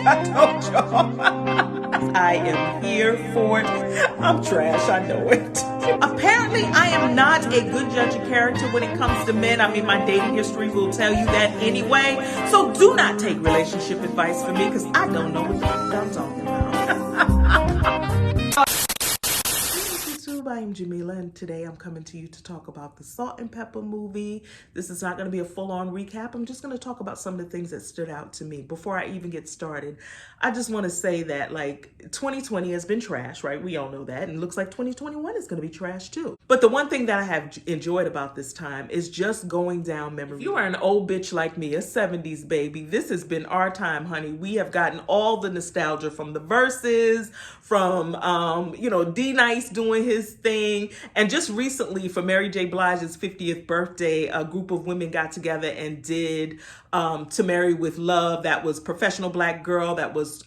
I told y'all. I am here for it. I'm trash, I know it. Apparently, I am not a good judge of character when it comes to men. I mean, my dating history will tell you that anyway. So do not take relationship advice from me because I don't know what the fuck I'm talking about. I am Jamila, and today I'm coming to you to talk about the Salt-N-Pepa movie. This is not going to be a full-on recap. I'm just going to talk about some of the things that stood out to me. Before I even get started, I just want to say that, like, 2020 has been trash, right? We all know that, and it looks like 2021 is going to be trash too. But the one thing that I have enjoyed about this time is just going down memory. If you are an old bitch like me, a 70s baby, this has been our time, honey. We have gotten all the nostalgia from the verses, from, D-Nice doing his thing. And just recently, for Mary J. Blige's 50th birthday, a group of women got together and did To Marry With Love. That was Professional Black Girl. That was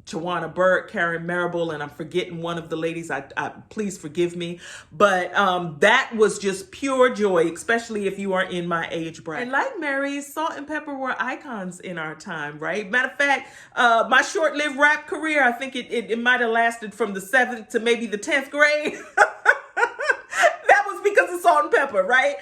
Tawana Burke, Karen Marable, and I'm forgetting one of the ladies. I please forgive me. But that was just pure joy, especially if you are in my age bracket. And like Mary, Salt-N-Pepa were icons in our time, right? Matter of fact, my short-lived rap career, I think it might have lasted from the 7th to maybe the 10th grade. That was because of Salt-N-Pepa, right?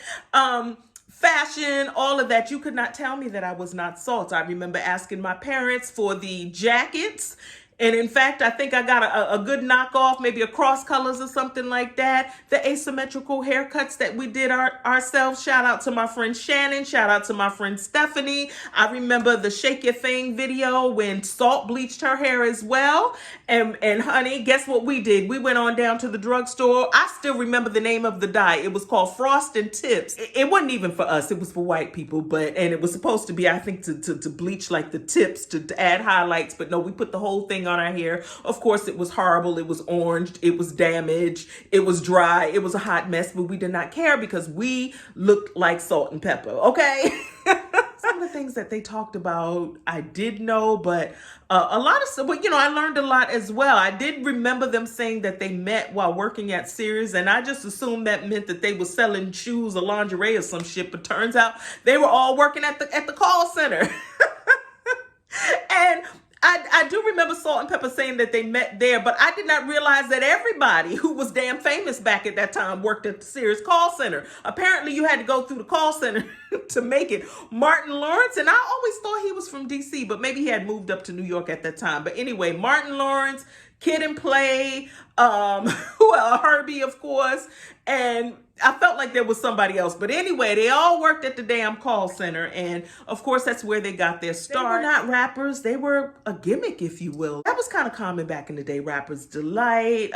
Fashion, all of that. You could not tell me that I was not Salt. I remember asking my parents for the jackets. And in fact, I think I got a good knockoff, maybe a cross colors or something like that. The asymmetrical haircuts that we did ourselves. Shout out to my friend Shannon. Shout out to my friend Stephanie. I remember the Shake Your Thing video when Salt bleached her hair as well. And honey, guess what we did? We went on down to the drugstore. I still remember the name of the dye. It was called Frost and Tips. It wasn't even for us. It was for white people. And it was supposed to be, I think, to bleach like the tips, to add highlights. But no, we put the whole thing on our hair. Of course, it was horrible. It was orange. It was damaged. It was dry. It was a hot mess, but we did not care because we looked like Salt-N-Pepa, okay? Some of the things that they talked about, I did know, but a lot of stuff, I learned a lot as well. I did remember them saying that they met while working at Sears, and I just assumed that meant that they were selling shoes or lingerie or some shit, but turns out they were all working at the call center. And I do remember Salt-N-Pepa saying that they met there, but I did not realize that everybody who was damn famous back at that time worked at the Sears call center. Apparently, you had to go through the call center to make it. Martin Lawrence, and I always thought he was from D.C., but maybe he had moved up to New York at that time. But anyway, Martin Lawrence, Kid and Play, Herbie, of course, and I felt like there was somebody else. But anyway, they all worked at the damn call center. And of course, that's where they got their start. They were not rappers. They were a gimmick, if you will. That was kind of common back in the day. Rappers Delight,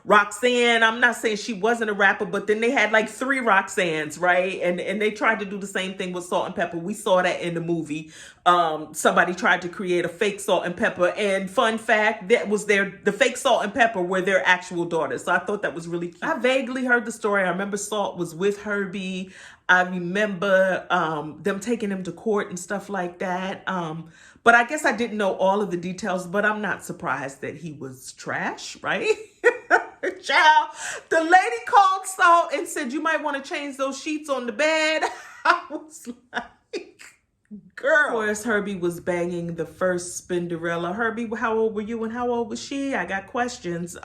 Roxanne. I'm not saying she wasn't a rapper, but then they had like 3 Roxannes, right? And they tried to do the same thing with Salt-N-Pepa. We saw that in the movie. Somebody tried to create a fake Salt-N-Pepa. And fun fact, that was the fake Salt-N-Pepa were their actual daughters. So I thought that was really cute. I vaguely heard the story. I remember Salt was with Herbie. I remember them taking him to court and stuff like that. But I guess I didn't know all of the details, but I'm not surprised that he was trash, right? Child, the lady called Salt and said, you might want to change those sheets on the bed. I was like, girl. Of course, Herbie was banging the first Spinderella. Herbie, how old were you and how old was she? I got questions.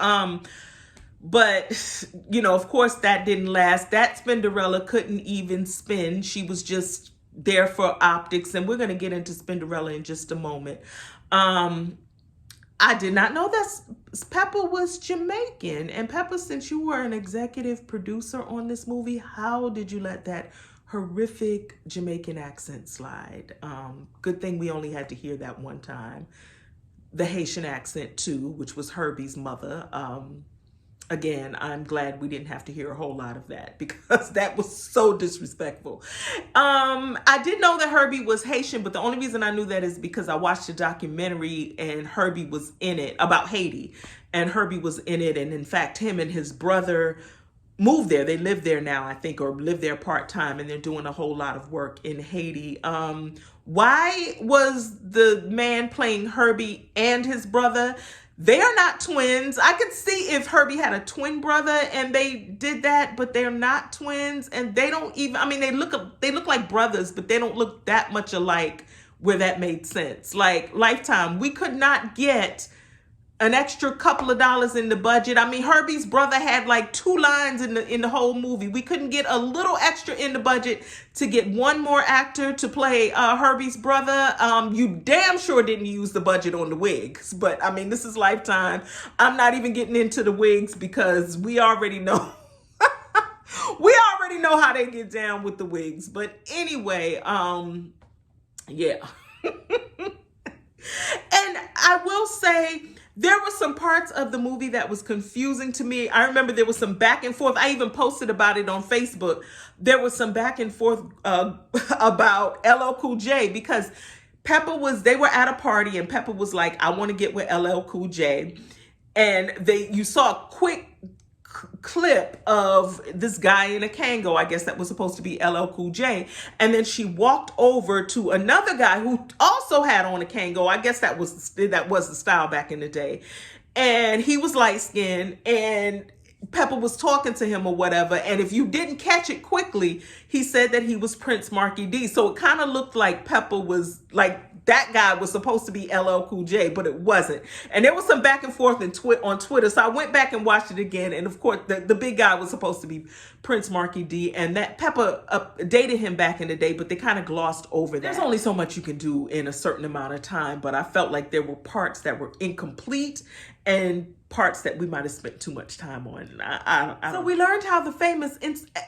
But, of course, that didn't last. That Spinderella couldn't even spin. She was just there for optics. And we're going to get into Spinderella in just a moment. I did not know that Peppa was Jamaican. And Peppa, since you were an executive producer on this movie, how did you let that horrific Jamaican accent slide? Good thing we only had to hear that one time. The Haitian accent, too, which was Herbie's mother. Again, I'm glad we didn't have to hear a whole lot of that because that was so disrespectful. I did know that Herbie was Haitian, but the only reason I knew that is because I watched a documentary and Herbie was in it about Haiti. And Herbie was in it. And in fact, him and his brother moved there. They live there now, I think, or live there part-time, and they're doing a whole lot of work in Haiti. Why was the man playing Herbie and his brother? They are not twins. I could see if Herbie had a twin brother and they did that, but they're not twins. And they don't even, I mean, they look like brothers, but they don't look that much alike where that made sense. Like Lifetime, we could not get an extra couple of dollars in the budget. I mean, Herbie's brother had like 2 lines in the whole movie. We couldn't get a little extra in the budget to get one more actor to play Herbie's brother. You damn sure didn't use the budget on the wigs. But I mean, this is Lifetime. I'm not even getting into the wigs because we already know. We already know how they get down with the wigs. But anyway, yeah. And I will say, there were some parts of the movie that was confusing to me. I remember there was some back and forth. I even posted about it on Facebook. There was some back and forth about LL Cool J, because they were at a party and Peppa was like, I want to get with LL Cool J. And you saw a quick clip of this guy in a Kango, I guess that was supposed to be LL Cool J, and then she walked over to another guy who also had on a Kango. I guess that was the style back in the day, and he was light skinned, and Peppa was talking to him or whatever, and if you didn't catch it quickly, he said that he was Prince Marky D. So it kind of looked like Peppa was like, that guy was supposed to be LL Cool J, but it wasn't. And there was some back and forth on Twitter. So I went back and watched it again. And of course, the big guy was supposed to be Prince Marky D. And that Peppa dated him back in the day, but they kind of glossed over that. There's only so much you can do in a certain amount of time. But I felt like there were parts that were incomplete and parts that we might have spent too much time on. So we learned how the famous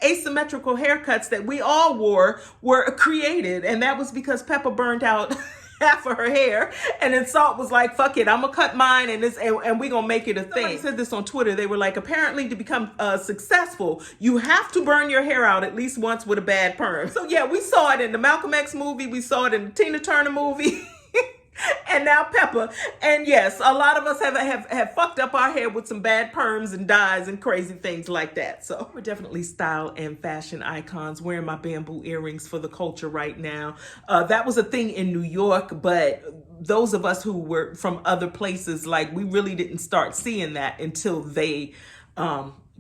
asymmetrical haircuts that we all wore were created. And that was because Peppa burned out half of her hair, and then Salt was like, fuck it, I'm gonna cut mine, and we're gonna make it a thing. Somebody said this on Twitter. They were like, apparently to become successful, you have to burn your hair out at least once with a bad perm. So yeah, we saw it in the Malcolm X movie, we saw it in the Tina Turner movie, and now Peppa. And yes, a lot of us have fucked up our hair with some bad perms and dyes and crazy things like that. So we're definitely style and fashion icons. Wearing my bamboo earrings for the culture right now. That was a thing in New York, but those of us who were from other places, like, we really didn't start seeing that until they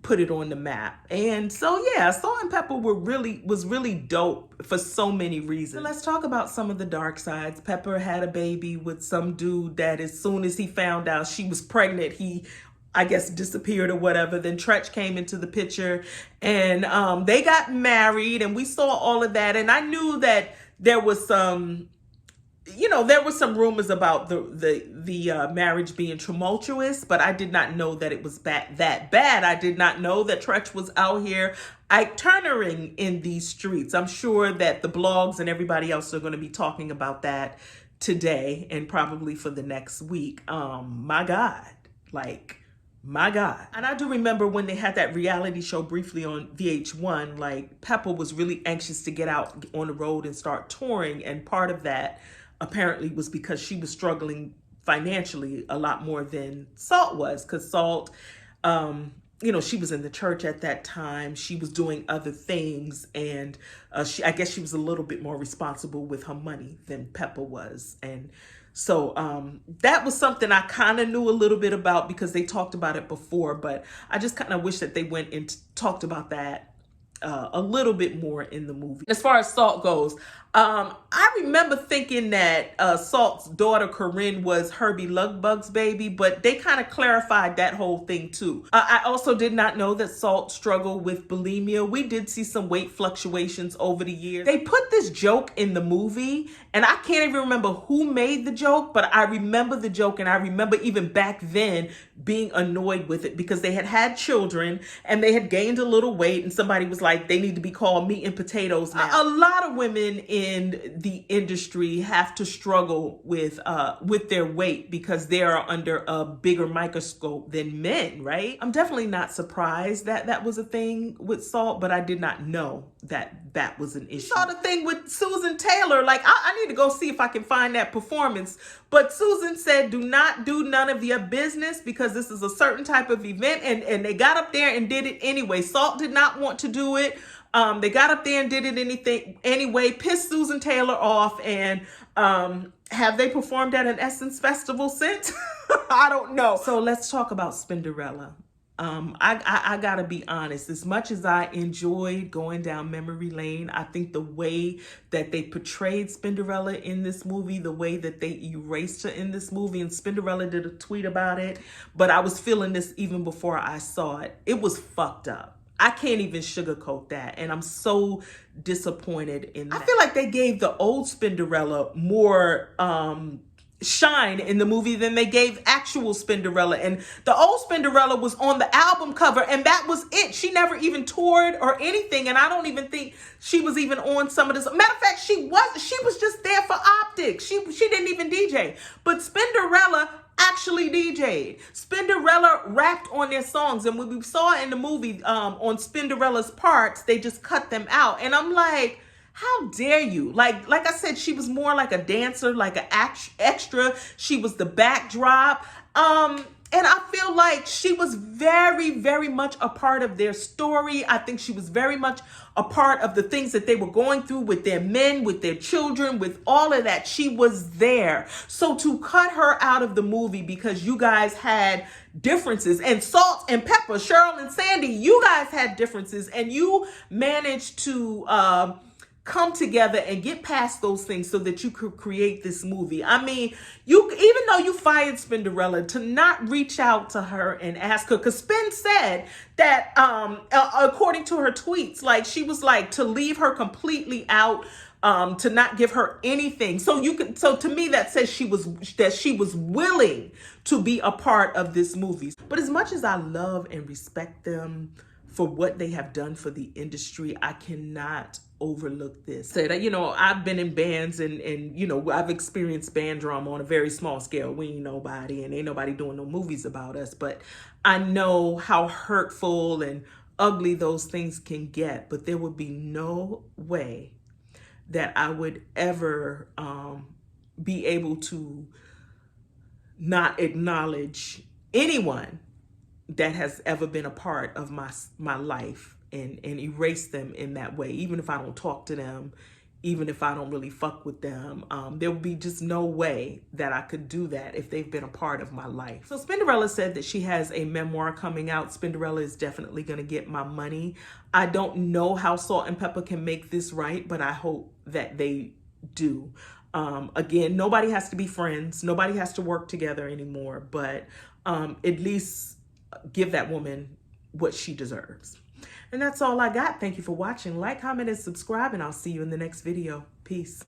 put it on the map. And so yeah, Salt-N-Pepa was really dope for so many reasons. So let's talk about some of the dark sides. Peppa had a baby with some dude that, as soon as he found out she was pregnant, he, I guess, disappeared or whatever. Then Tretch came into the picture, and they got married, and we saw all of that. And I knew that there was some, there were some rumors about the marriage being tumultuous, but I did not know that it was that bad. I did not know that Tretch was out here Ike Turnering in these streets. I'm sure that the blogs and everybody else are going to be talking about that today and probably for the next week. My God, my God. And I do remember when they had that reality show briefly on VH1, like, Peppa was really anxious to get out on the road and start touring, and part of that apparently was because she was struggling financially a lot more than Salt was, because Salt, she was in the church at that time. She was doing other things, and I guess she was a little bit more responsible with her money than Peppa was. And so that was something I kind of knew a little bit about because they talked about it before, but I just kind of wish that they went and talked about that a little bit more in the movie. As far as Salt goes, I remember thinking that Salt's daughter Corinne was Herbie Lugbug's baby, but they kind of clarified that whole thing too. I also did not know that Salt struggled with bulimia. We did see some weight fluctuations over the years. They put this joke in the movie, and I can't even remember who made the joke, but I remember the joke, and I remember even back then being annoyed with it because they had children and they had gained a little weight, and somebody was like, they need to be called meat and potatoes now. A lot of women in the industry have to struggle with their weight because they are under a bigger microscope than men, right? I'm definitely not surprised that that was a thing with Salt, but I did not know that that was an issue. I saw the thing with Susan Taylor. Like, I need to go see if I can find that performance. But Susan said, do not do none of your business because this is a certain type of event. And they got up there and did it anyway. Salt did not want to do it. They got up there and did it anyway, pissed Susan Taylor off. And have they performed at an Essence Festival since? I don't know. So let's talk about Spinderella. I gotta be honest, as much as I enjoyed going down memory lane, I think the way that they portrayed Spinderella in this movie, the way that they erased her in this movie, and Spinderella did a tweet about it, but I was feeling this even before I saw it. It was fucked up. I can't even sugarcoat that, and I'm so disappointed in that. I feel like they gave the old Spinderella more shine in the movie than they gave actual Spinderella. And the old Spinderella was on the album cover, and that was it. She never even toured or anything, and I don't even think she was even on some of this. Matter of fact, she was just there for optics. She didn't even DJ. But Spinderella actually DJ'd. Spinderella rapped on their songs, and when we saw in the movie on Spinderella's parts, they just cut them out. And I'm like, how dare you? Like I said, she was more like a dancer, like an extra. She was the backdrop. And I feel like she was very, very much a part of their story. I think she was very much a part of the things that they were going through with their men, with their children, with all of that. She was there. So to cut her out of the movie because you guys had differences, and Salt-N-Pepa, Cheryl and Sandy, you guys had differences, and you managed to come together and get past those things so that you could create this movie. I mean, even though you fired Spinderella, to not reach out to her and ask her, because Spin said that, according to her tweets, like she was like to leave her completely out, to not give her anything. So to me, that says she was willing to be a part of this movie. But as much as I love and respect them for what they have done for the industry, I cannot overlook this. Say that, I've been in bands and I've experienced band drama on a very small scale. We ain't nobody, and ain't nobody doing no movies about us, but I know how hurtful and ugly those things can get. But there would be no way that I would ever be able to not acknowledge anyone that has ever been a part of my life and erase them in that way. Even if I don't talk to them, even if I don't really fuck with them, there would be just no way that I could do that if they've been a part of my life. So Spinderella said that she has a memoir coming out. Spinderella is definitely gonna get my money. I don't know how Salt-N-Pepa can make this right, but I hope that they do. Again, nobody has to be friends. Nobody has to work together anymore, but at least give that woman what she deserves. And that's all I got. Thank you for watching. Like, comment, and subscribe, and I'll see you in the next video. Peace.